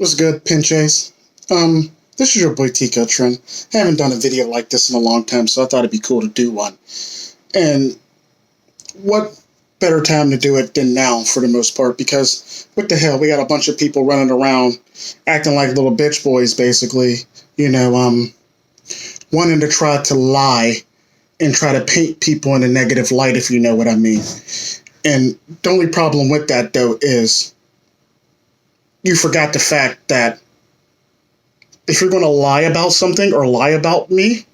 What's good, Pinches? This is your boy Tico Trent. I haven't done a video like this in a long time, so I thought it'd be cool to do one. And what better time to do it than now, for the most part, because what the hell, we got a bunch of people running around acting like little bitch boys, basically, wanting to try to lie and try to paint people in a negative light, if you know what I mean. And the only problem with that, though, is you forgot the fact that if you're going to lie about something or lie about me,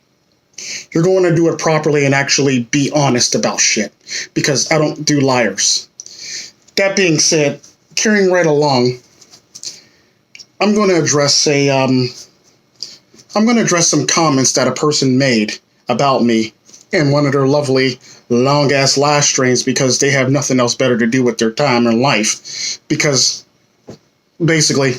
you're going to do it properly and actually be honest about shit, because I don't do liars. That being said, carrying right along, I'm going to address some comments that a person made about me in one of their lovely long ass live streams, because they have nothing else better to do with their time in life. Because basically,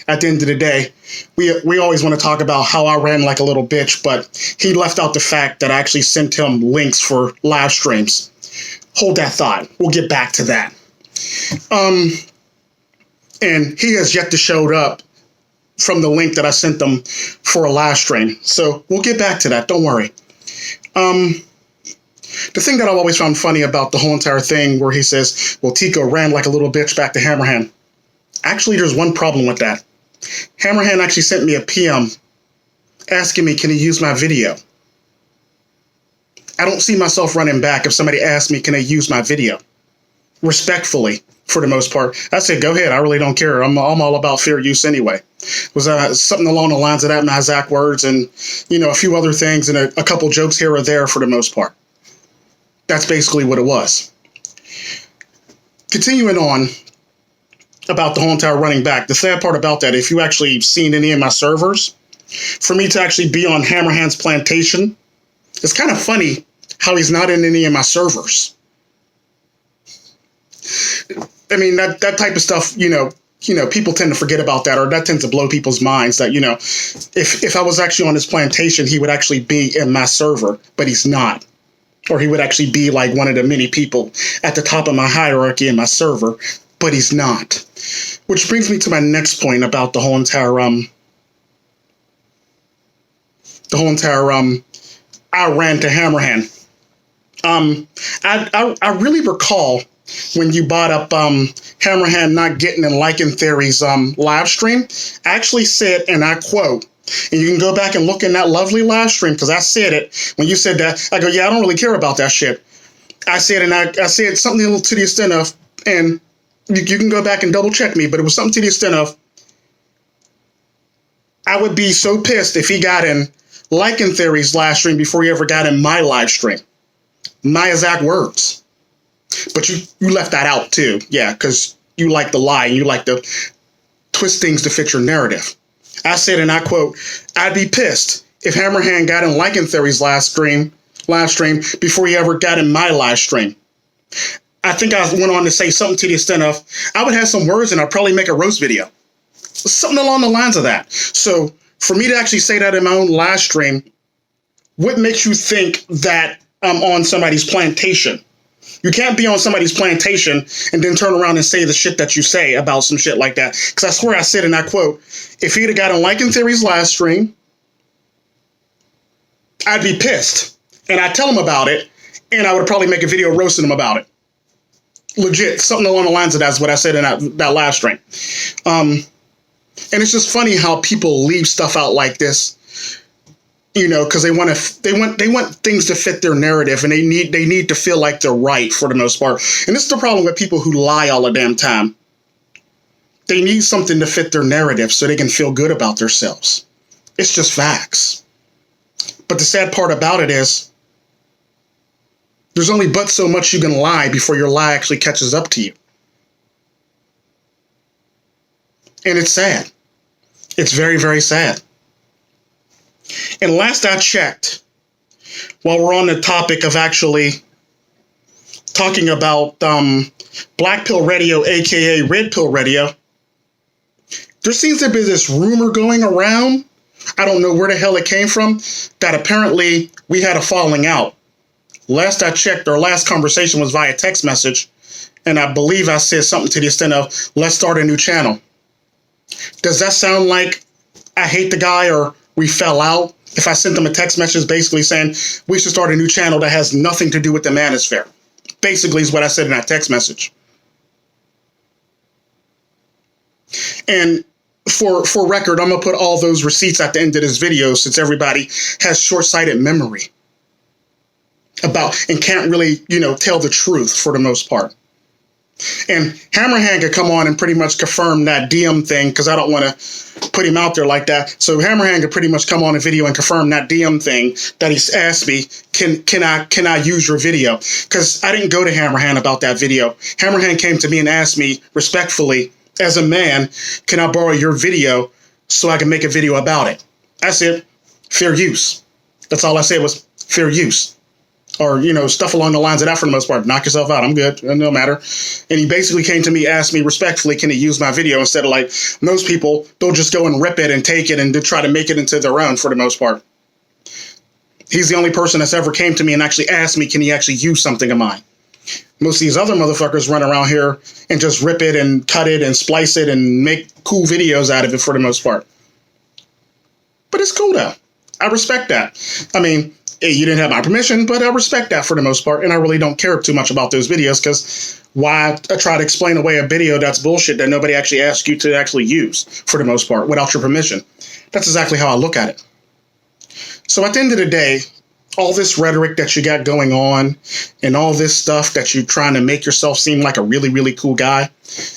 at the end of the day, we always want to talk about how I ran like a little bitch, but he left out the fact that I actually sent him links for live streams. Hold that thought. We'll get back to that. And he has yet to show up from the link that I sent them for a live stream. So we'll get back to that. Don't worry. The thing that I've always found funny about the whole entire thing where he says, well, Tico ran like a little bitch back to Hammerhand. Actually, there's one problem with that. Hammerhand actually sent me a PM asking me, can he use my video? I don't see myself running back if somebody asks me, can I use my video? Respectfully, for the most part. I said, go ahead. I really don't care. I'm all about fair use anyway. It was something along the lines of that, my exact words, and, a few other things and a couple jokes here or there for the most part. That's basically what it was. Continuing on about the whole entire running back, the sad part about that, if you actually seen any of my servers, for me to actually be on Hammerhand's plantation, it's kind of funny how he's not in any of my servers. I mean, that type of stuff, people tend to forget about that, or that tends to blow people's minds that, if I was actually on his plantation, he would actually be in my server, but he's not. Or he would actually be like one of the many people at the top of my hierarchy in my server, but he's not. Which brings me to my next point about the whole entire I ran to Hammerhand. I really recall when you brought up Hammerhand not getting in Liking Theory's live stream. I actually said, and I quote, and you can go back and look in that lovely live stream, because I said it when you said that. I go, yeah, I don't really care about that shit. I said, and I said something to the extent of, and you can go back and double check me, but it was something to the extent of, I would be so pissed if he got in Liking Theory's live stream before he ever got in my live stream. My exact words. But you left that out too. Yeah, because you like to lie and you like to twist things to fit your narrative. I said, and I quote, I'd be pissed if Hammerhand got in Liking Theory's live stream before he ever got in my live stream. I think I went on to say something to the extent of, I would have some words and I'd probably make a roast video. Something along the lines of that. So for me to actually say that in my own live stream, what makes you think that I'm on somebody's plantation? You can't be on somebody's plantation and then turn around and say the shit that you say about some shit like that. Because I swear I said in that quote, if he'd have got in Liking Theory's live stream, I'd be pissed. And I'd tell him about it, and I would probably make a video roasting him about it. Legit, something along the lines of that's what I said in that live stream. And it's just funny how people leave stuff out like this, because they want things to fit their narrative, and they need to feel like they're right for the most part. And this is the problem with people who lie all the damn time. They need something to fit their narrative so they can feel good about themselves. It's just facts. But the sad part about it is, there's only but so much you can lie before your lie actually catches up to you. And it's sad. It's very, very sad. And last I checked, while we're on the topic of actually talking about Black Pill Radio, aka Red Pill Radio, there seems to be this rumor going around, I don't know where the hell it came from, that apparently we had a falling out. Last I checked, our last conversation was via text message, and I believe I said something to the extent of, let's start a new channel. Does that sound like I hate the guy or we fell out? If I sent them a text message basically saying we should start a new channel that has nothing to do with the manosphere. Basically is what I said in that text message. And for record, I'm going to put all those receipts at the end of this video since everybody has short-sighted memory about and can't really, tell the truth for the most part. And Hammerhand could come on and pretty much confirm that DM thing because I don't want to put him out there like that. So Hammerhand could pretty much come on a video and confirm that DM thing that he's asked me, can I use your video? Because I didn't go to Hammerhand about that video. Hammerhand came to me and asked me respectfully, as a man, can I borrow your video so I can make a video about it? That's it. Fair use. That's all I said was fair use. Or, stuff along the lines of that for the most part. Knock yourself out. I'm good. No matter. And he basically came to me, asked me respectfully, can he use my video instead of like most people, they'll just go and rip it and take it and try to make it into their own for the most part. He's the only person that's ever came to me and actually asked me, can he actually use something of mine? Most of these other motherfuckers run around here and just rip it and cut it and splice it and make cool videos out of it for the most part. But it's cool though. I respect that. I mean, you didn't have my permission, but I respect that for the most part. And I really don't care too much about those videos because why try to explain away a video that's bullshit that nobody actually asked you to actually use for the most part without your permission. That's exactly how I look at it. So at the end of the day, all this rhetoric that you got going on and all this stuff that you're trying to make yourself seem like a really, really cool guy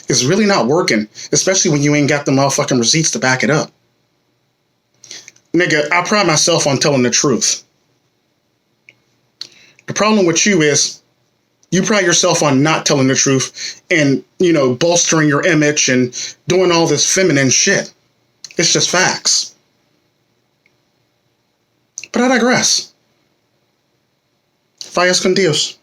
is really not working, especially when you ain't got the motherfucking receipts to back it up. Nigga, I pride myself on telling the truth. The problem with you is you pride yourself on not telling the truth and, bolstering your image and doing all this feminine shit. It's just facts. But I digress. Vayas con Dios.